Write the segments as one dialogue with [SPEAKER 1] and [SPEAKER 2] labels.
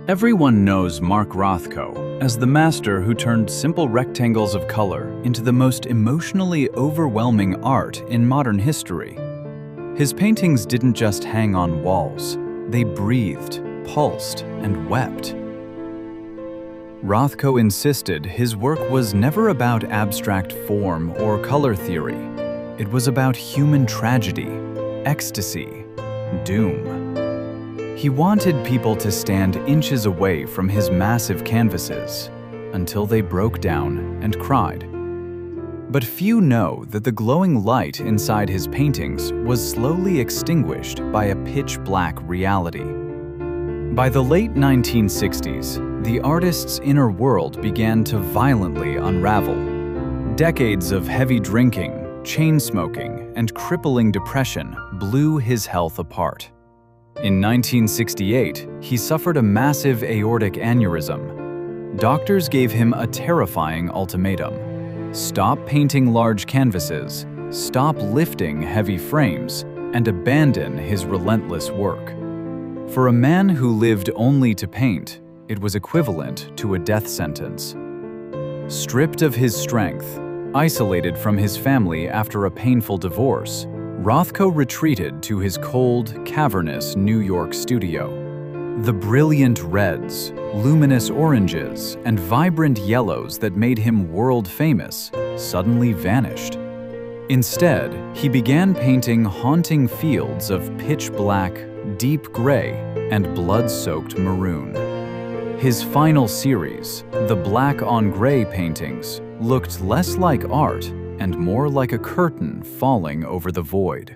[SPEAKER 1] Everyone knows Mark Rothko as the master who turned simple rectangles of color into the most emotionally overwhelming art in modern history. His paintings didn't just hang on walls, they breathed, pulsed, and wept. Rothko insisted his work was never about abstract form or color theory. It was about human tragedy, ecstasy, doom. He wanted people to stand inches away from his massive canvases until they broke down and cried. But few know that the glowing light inside his paintings was slowly extinguished by a pitch-black reality. By the late 1960s, the artist's inner world began to violently unravel. Decades of heavy drinking, chain smoking, and crippling depression blew his health apart. In 1968, he suffered a massive aortic aneurysm. Doctors gave him a terrifying ultimatum: stop painting large canvases, stop lifting heavy frames, and abandon his relentless work. For a man who lived only to paint, it was equivalent to a death sentence. Stripped of his strength, isolated from his family after a painful divorce, Rothko retreated to his cold, cavernous New York studio. The brilliant reds, luminous oranges, and vibrant yellows that made him world-famous suddenly vanished. Instead, he began painting haunting fields of pitch-black, deep gray, and blood-soaked maroon. His final series, the black-on-gray paintings, looked less like art and more like a curtain falling over the void.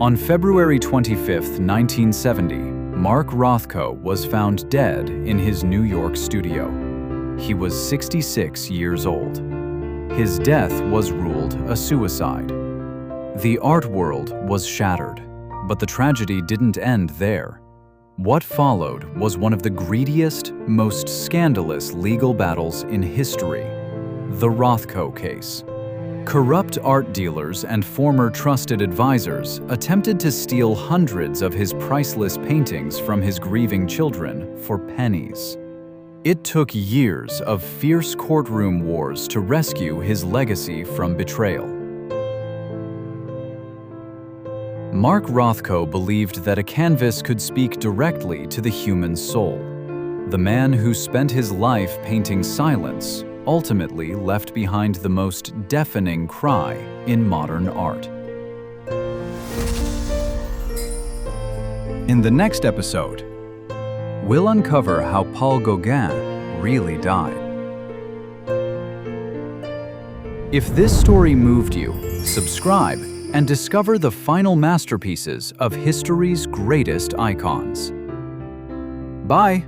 [SPEAKER 1] On February 25, 1970, Mark Rothko was found dead in his New York studio. He was 66 years old. His death was ruled a suicide. The art world was shattered, but the tragedy didn't end there. What followed was one of the greediest, most scandalous legal battles in history: the Rothko case. Corrupt art dealers and former trusted advisors attempted to steal hundreds of his priceless paintings from his grieving children for pennies. It took years of fierce courtroom wars to rescue his legacy from betrayal. Mark Rothko believed that a canvas could speak directly to the human soul. The man who spent his life painting silence ultimately left behind the most deafening cry in modern art. In the next episode, we'll uncover how Paul Gauguin really died. If this story moved you, subscribe and discover the final masterpieces of history's greatest icons. Bye!